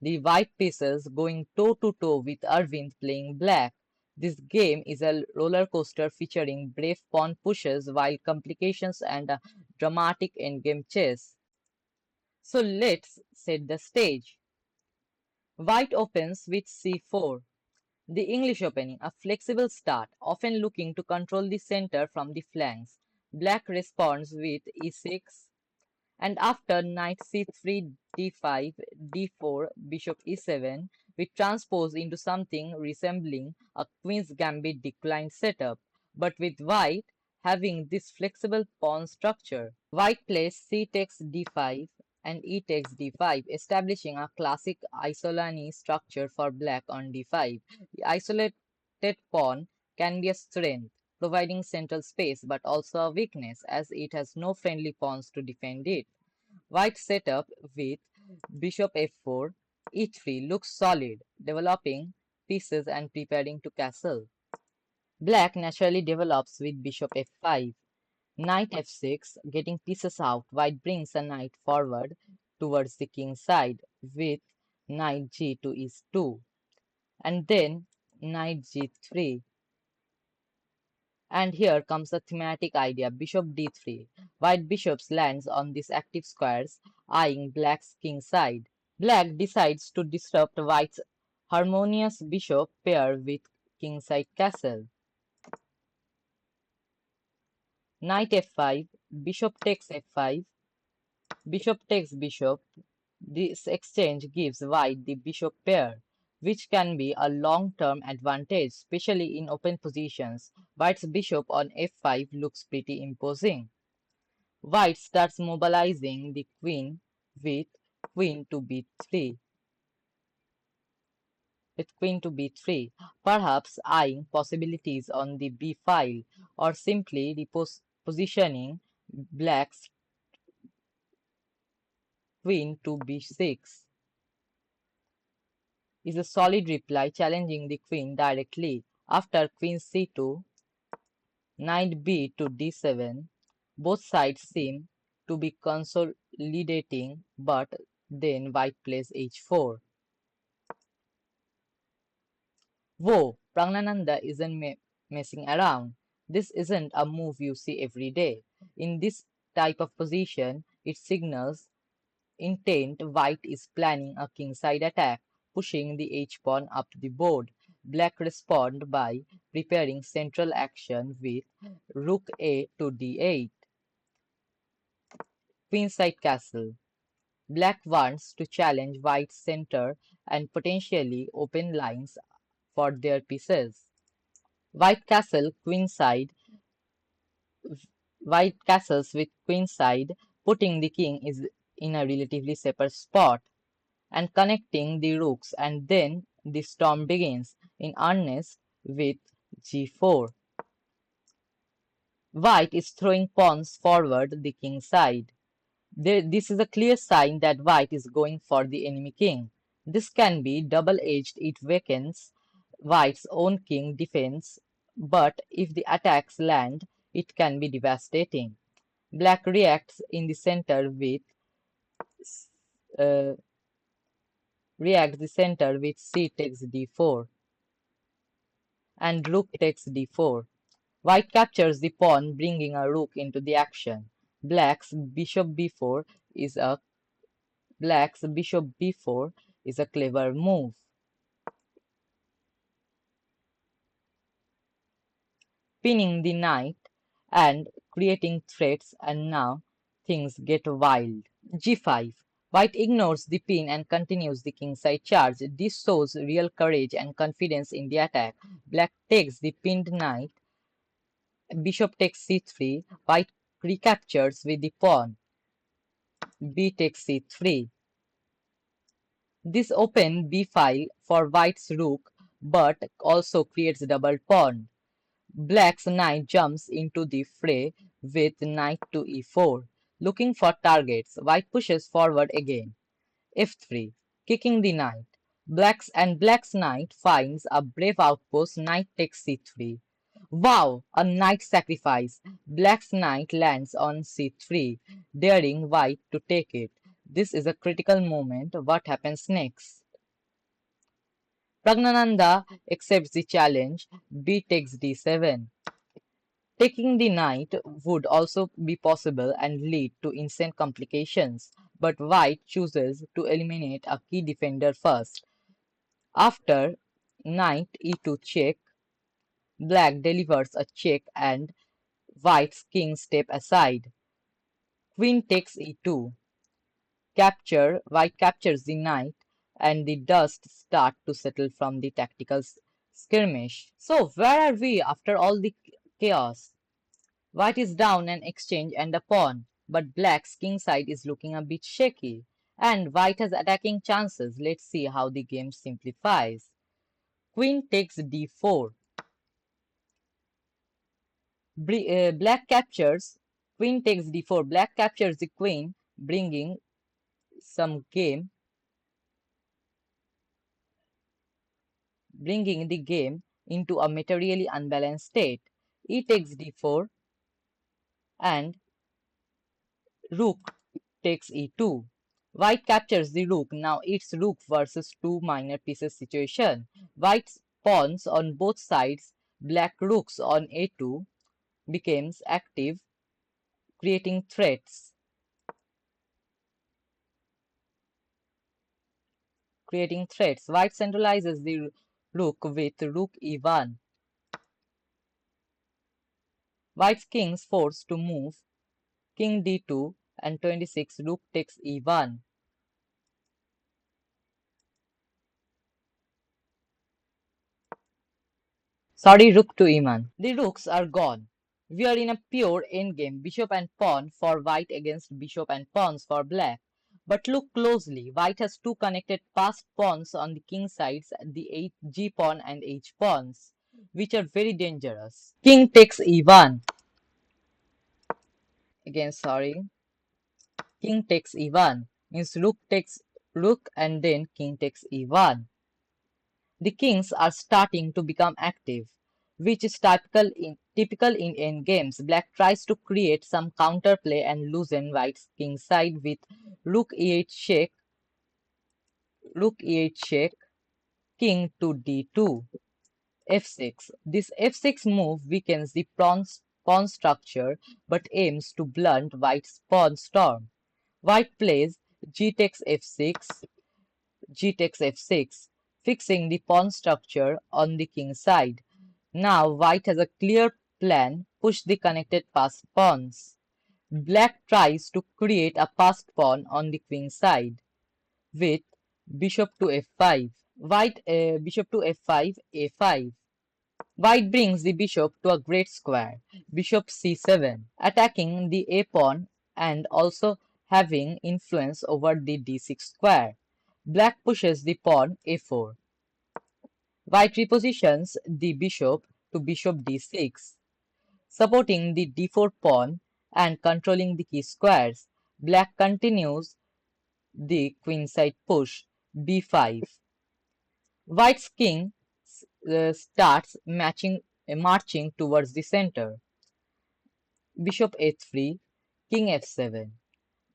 The white pieces going toe-to-toe with Arvindh playing black. This game is a roller coaster featuring brave pawn pushes, wild complications, and a dramatic endgame chase. So let's set the stage. White opens with c4. The English opening, a flexible start, often looking to control the center from the flanks. Black responds with e6, and after knight c3, d5, d4, bishop e7, we transpose into something resembling a queen's gambit decline setup, but with white having this flexible pawn structure. White plays c takes d5 and e takes d5, establishing a classic isolani structure for black on d5. The isolated pawn can be a strength, providing central space, but also a weakness as it has no friendly pawns to defend it. White setup with bishop f4, e3 looks solid, developing pieces and preparing to castle. Black naturally develops with bishop f5, knight f6, getting pieces out. White brings a knight forward towards the king side with knight g2 is 2, and then knight g3. And here comes the thematic idea, bishop d3. White bishops lands on these active squares, eyeing black's king side. Black decides to disrupt white's harmonious bishop pair with kingside castle. Knight f5, bishop takes f5, bishop takes bishop. This exchange gives white the bishop pair, which can be a long-term advantage, especially in open positions. White's bishop on f5 looks pretty imposing. White starts mobilizing the queen with queen to b3. Perhaps eyeing possibilities on the b file or simply repositioning black's queen to b6 is a solid reply challenging the queen directly. After queen c2, knight b to d7, both sides seem to be consolidating, but then white plays h4. Whoa, Praggnanandhaa isn't messing around. This isn't a move you see every day. In this type of position, it signals intent. White is planning a kingside attack, pushing the h-pawn up the board. Black respond by preparing central action with rook a to d8. Queenside castle. Black wants to challenge White's center and potentially open lines for their pieces. White castle queenside, white castles with queenside, putting the king is in a relatively safer spot and connecting the rooks, and then the storm begins in earnest with g4. White is throwing pawns forward the king side. This is a clear sign that White is going for the enemy king. This can be double-edged. It weakens White's own king defense, but if the attacks land, it can be devastating. Black reacts in the center with uh, c takes d4 and rook takes d4. White captures the pawn, bringing a rook into the action. Black's bishop b4 is a clever move, pinning the knight and creating threats, and now things get wild. g5. White ignores the pin and continues the kingside charge. This shows real courage and confidence in the attack. Black takes the pinned knight. Bishop takes c3. White recaptures with the pawn. B takes c3. This opens b file for White's rook, but also creates double pawn. Black's knight jumps into the fray with knight to e4. Looking for targets, White pushes forward again. f3, kicking the knight. Black's knight finds a brave outpost. Knight takes c3. Wow, a knight sacrifice. Black's knight lands on c3, daring White to take it. This is a critical moment. What happens next? Praggnanandhaa accepts the challenge. B takes d7. Taking the knight would also be possible and lead to instant complications, but white chooses to eliminate a key defender first. After knight e2 check, black delivers a check and white's king step aside. Queen takes e2. White captures the knight and the dust start to settle from the tactical skirmish. So where are we after all the chaos? White is down an exchange and a pawn, but black's king side is looking a bit shaky. And white has attacking chances. Let's see how the game simplifies. Queen takes d4. Black captures. Queen takes d4. Black captures the queen, bringing the game into a materially unbalanced state. E takes d4 and rook takes e2. White captures the rook. Now it's rook versus two minor pieces situation. White's pawns on both sides, black rooks on a2 becomes active, creating threats. White centralizes the rook with rook e1. White's king is forced to move king d2 and 26 rook takes e1. Sorry, rook to e1. The rooks are gone. We are in a pure endgame, bishop and pawn for white against bishop and pawns for black. But look closely, white has two connected passed pawns on the king sides, the g pawn and h pawns, which are very dangerous. King takes e1. Again, sorry. King takes e1 means rook takes rook and then king takes e1. The kings are starting to become active, which is typical in endgames. Black tries to create some counterplay and loosen white's king side with rook e8 check, king to d2, f6. This f6 move weakens the pawn structure but aims to blunt white's pawn storm. White plays g takes f6, fixing the pawn structure on the king side. Now white has a clear plan, push the connected passed pawns. Black tries to create a passed pawn on the queen side with bishop to f5. Bishop to f5, a5. White brings the bishop to a great square, bishop c7, attacking the a pawn and also having influence over the d6 square. Black pushes the pawn a4. White repositions the bishop to bishop d6, supporting the d4 pawn and controlling the key squares. Black continues the queenside push, b5. White's king starts marching towards the center. Bishop a3, king f7.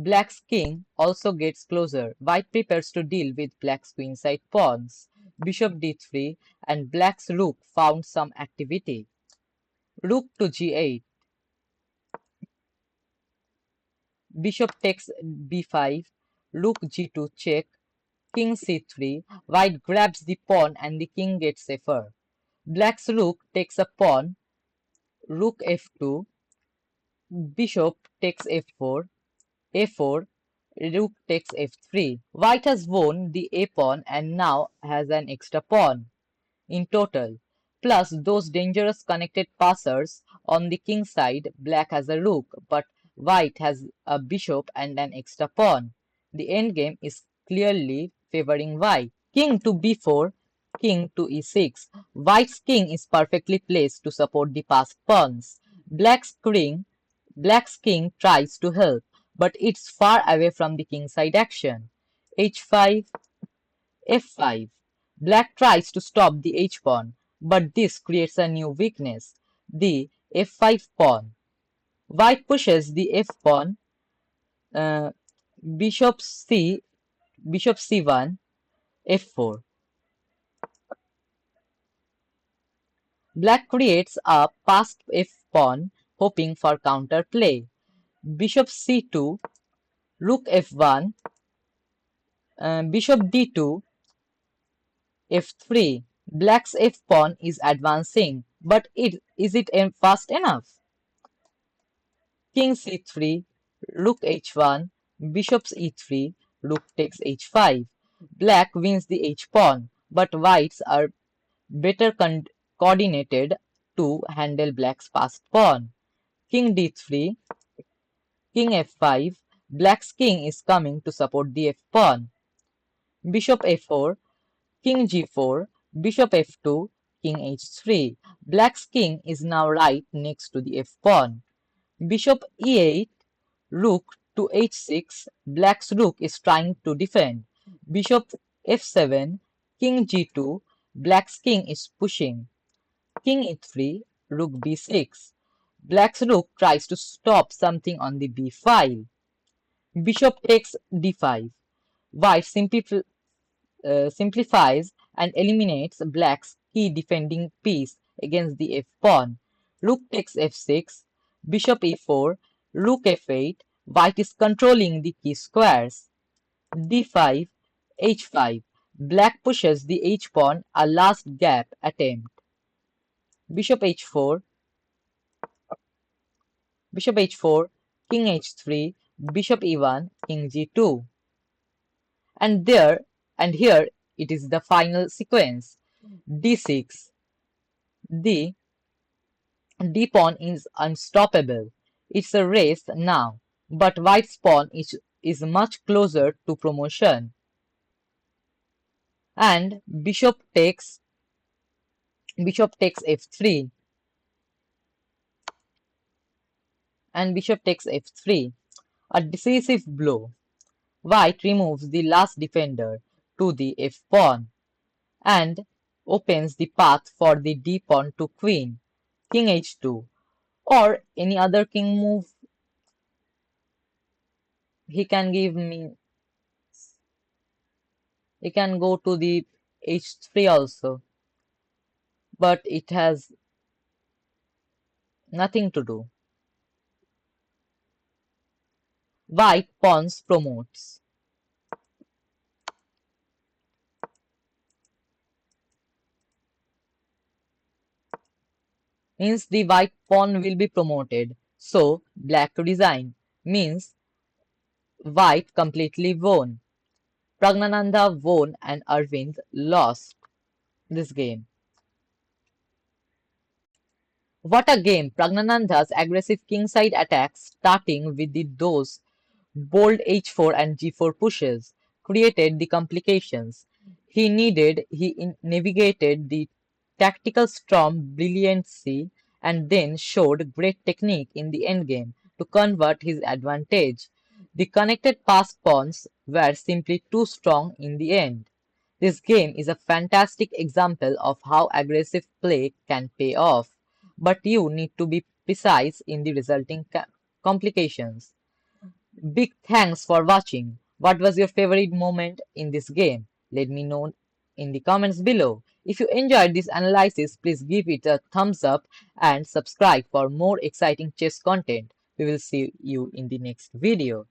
Black's king also gets closer. White prepares to deal with black's queenside pawns. Bishop d3 and black's rook found some activity. Rook to g8. Bishop takes b5. Rook g2 check. King c3. White grabs the pawn and the king gets safer. Black's rook takes a pawn. Rook f2. Bishop takes f4. a4. Rook takes f3. White has won the a pawn and now has an extra pawn in total. Plus those dangerous connected passers on the king side, black has a rook, but white has a bishop and an extra pawn. The endgame is clearly favoring white. King to b4, king to e6. White's king is perfectly placed to support the passed pawns. Black's king tries to help, but it's far away from the kingside action. h5, f5. Black tries to stop the h-pawn, but this creates a new weakness, the f5 pawn. White pushes the f-pawn, uh, bishop c1, f4. Black creates a passed f-pawn, hoping for counterplay. Bishop c2, rook f1, bishop d2, f3. Black's f-pawn is advancing, but is it fast enough? King c3, rook h1, bishop e3, rook takes h5. Black wins the h-pawn, but whites are better coordinated to handle black's passed pawn. King d3, king f5, black's king is coming to support the f-pawn. Bishop a4, king g4, bishop f2, king h3. Black's king is now right next to the f-pawn. Bishop e8, rook to h6, black's rook is trying to defend. Bishop f7, king g2, black's king is pushing. King e3, rook b6. Black's rook tries to stop something on the b file. Bishop takes d5. White simplifies and eliminates black's key defending piece against the f-pawn. Rook takes f6, bishop e4, rook f8. White is controlling the key squares. d5, h5. Black pushes the h-pawn, a last gap attempt. Bishop h4, bishop h4, king h3, bishop e1, king g2. And here it is the final sequence. d6. The d-pawn is unstoppable. It's a race now, but white's pawn is much closer to promotion. And bishop takes f3. And bishop takes f3. A decisive blow. White removes the last defender to the f-pawn and opens the path for the d-pawn to queen, king h2, or any other king move he can give me. He can go to the h3 also, but it has nothing to do. White pawns promotes. Means the white pawn will be promoted. So black to resign. Means white completely won. Praggnanandhaa won and Arvindh lost this game. What a game! Praggnanandhaa's aggressive kingside attacks, starting with those bold h4 and g4 pushes, created the complications he needed. He navigated the tactical storm brilliantly and then showed great technique in the endgame to convert his advantage. The connected passed pawns were simply too strong in the end. This game is a fantastic example of how aggressive play can pay off, but you need to be precise in the resulting complications. Big thanks for watching. What was your favorite moment in this game? Let me know in the comments below. If you enjoyed this analysis, please give it a thumbs up and subscribe for more exciting chess content. We will see you in the next video.